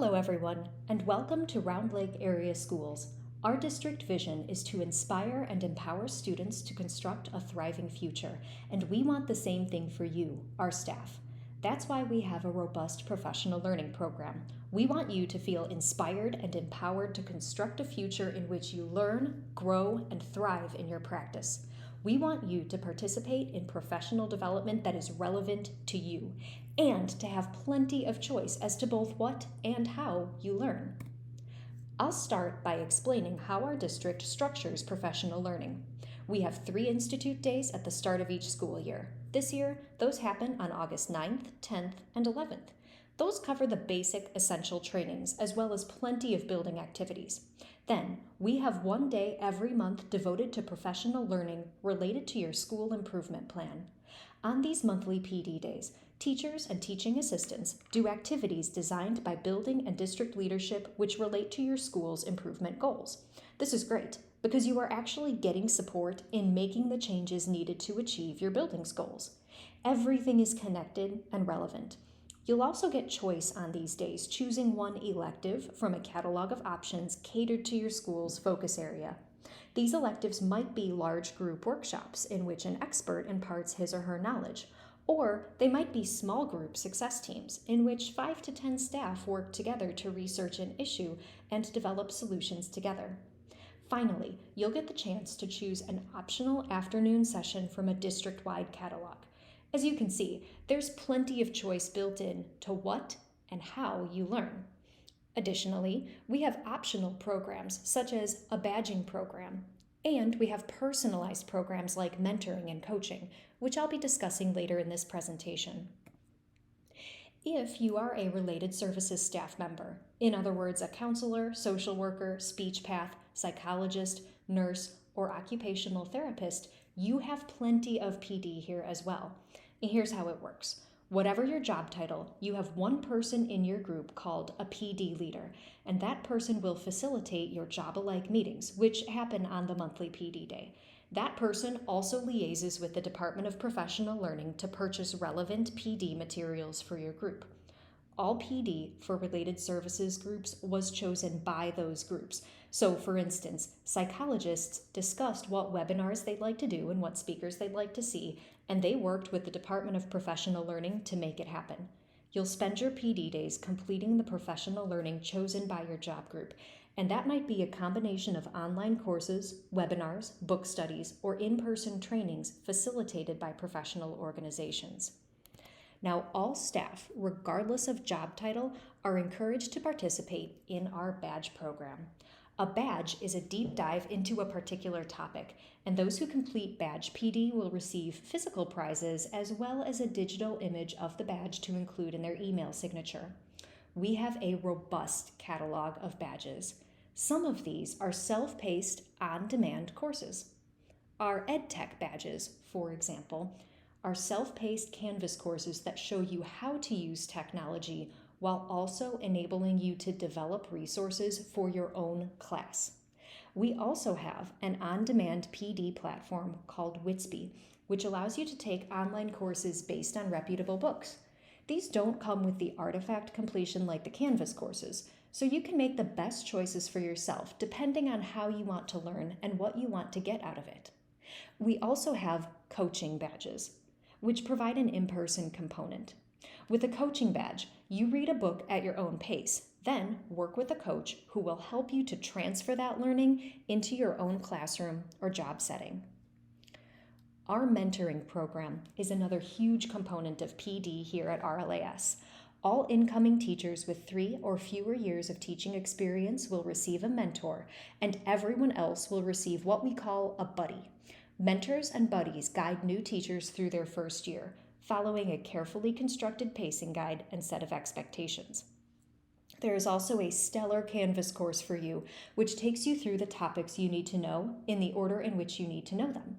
Hello everyone, and welcome to Round Lake Area Schools. Our district vision is to inspire and empower students to construct a thriving future, and we want the same thing for you, our staff. That's why we have a robust professional learning program. We want you to feel inspired and empowered to construct a future in which you learn, grow, and thrive in your practice. We want you to participate in professional development that is relevant to you, and to have plenty of choice as to both what and how you learn. I'll start by explaining how our district structures professional learning. We have 3 Institute days at the start of each school year. This year, those happen on August 9th, 10th, and 11th. Those cover the basic essential trainings as well as plenty of building activities. Then, we have 1 day every month devoted to professional learning related to your school improvement plan. On these monthly PD days, teachers and teaching assistants do activities designed by building and district leadership which relate to your school's improvement goals. This is great because you are actually getting support in making the changes needed to achieve your building's goals. Everything is connected and relevant. You'll also get choice on these days, choosing one elective from a catalog of options catered to your school's focus area. These electives might be large group workshops in which an expert imparts his or her knowledge, or they might be small group success teams in which 5 to 10 staff work together to research an issue and develop solutions together. Finally, you'll get the chance to choose an optional afternoon session from a district-wide catalog. As you can see, there's plenty of choice built in to what and how you learn. Additionally, we have optional programs such as a badging program, and we have personalized programs like mentoring and coaching, which I'll be discussing later in this presentation. If you are a related services staff member, in other words, a counselor, social worker, speech path, psychologist, nurse, or occupational therapist, you have plenty of PD here as well. And here's how it works. Whatever your job title, you have one person in your group called a PD leader, and that person will facilitate your job-alike meetings, which happen on the monthly PD day. That person also liaises with the Department of Professional Learning to purchase relevant PD materials for your group. All PD for related services groups was chosen by those groups. So, for instance, psychologists discussed what webinars they'd like to do and what speakers they'd like to see, and they worked with the Department of Professional Learning to make it happen. You'll spend your PD days completing the professional learning chosen by your job group, and that might be a combination of online courses, webinars, book studies, or in-person trainings facilitated by professional organizations. Now, all staff, regardless of job title, are encouraged to participate in our badge program. A badge is a deep dive into a particular topic, and those who complete badge PD will receive physical prizes as well as a digital image of the badge to include in their email signature. We have a robust catalog of badges. Some of these are self-paced, on-demand courses. Our EdTech badges, for example, are self-paced Canvas courses that show you how to use technology while also enabling you to develop resources for your own class. We also have an on-demand PD platform called Witsby, which allows you to take online courses based on reputable books. These don't come with the artifact completion like the Canvas courses, so you can make the best choices for yourself depending on how you want to learn and what you want to get out of it. We also have coaching badges, which provide an in-person component. With a coaching badge, you read a book at your own pace, then work with a coach who will help you to transfer that learning into your own classroom or job setting. Our mentoring program is another huge component of PD here at RLAS. All incoming teachers with 3 or fewer years of teaching experience will receive a mentor, and everyone else will receive what we call a buddy. Mentors and buddies guide new teachers through their first year, following a carefully constructed pacing guide and set of expectations. There is also a stellar Canvas course for you, which takes you through the topics you need to know in the order in which you need to know them.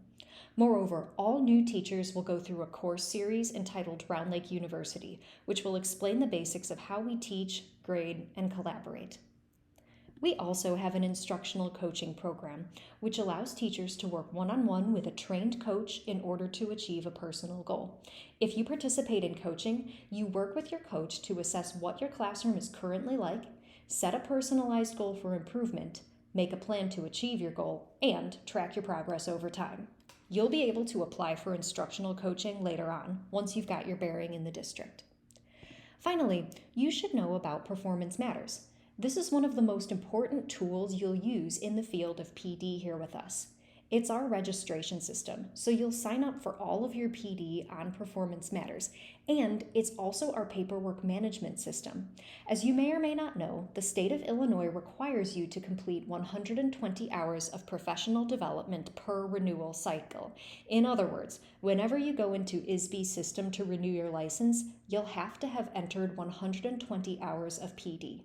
Moreover, all new teachers will go through a course series entitled Round Lake University, which will explain the basics of how we teach, grade, and collaborate. We also have an instructional coaching program, which allows teachers to work one-on-one with a trained coach in order to achieve a personal goal. If you participate in coaching, you work with your coach to assess what your classroom is currently like, set a personalized goal for improvement, make a plan to achieve your goal, and track your progress over time. You'll be able to apply for instructional coaching later on, once you've got your bearing in the district. Finally, you should know about Performance Matters. This is one of the most important tools you'll use in the field of PD here with us. It's our registration system, so you'll sign up for all of your PD on Performance Matters, and it's also our paperwork management system. As you may or may not know, the state of Illinois requires you to complete 120 hours of professional development per renewal cycle. In other words, whenever you go into ISB's system to renew your license, you'll have to have entered 120 hours of PD.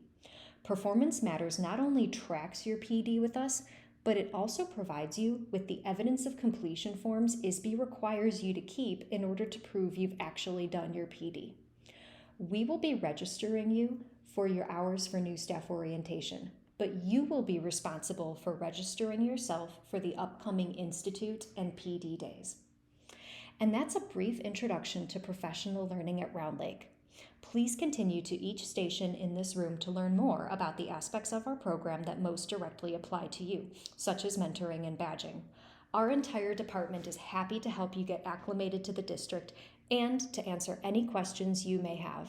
Performance Matters not only tracks your PD with us, but it also provides you with the evidence of completion forms ISB requires you to keep in order to prove you've actually done your PD. We will be registering you for your hours for new staff orientation, but you will be responsible for registering yourself for the upcoming Institute and PD days. And that's a brief introduction to professional learning at Round Lake. Please continue to each station in this room to learn more about the aspects of our program that most directly apply to you, such as mentoring and badging. Our entire department is happy to help you get acclimated to the district and to answer any questions you may have.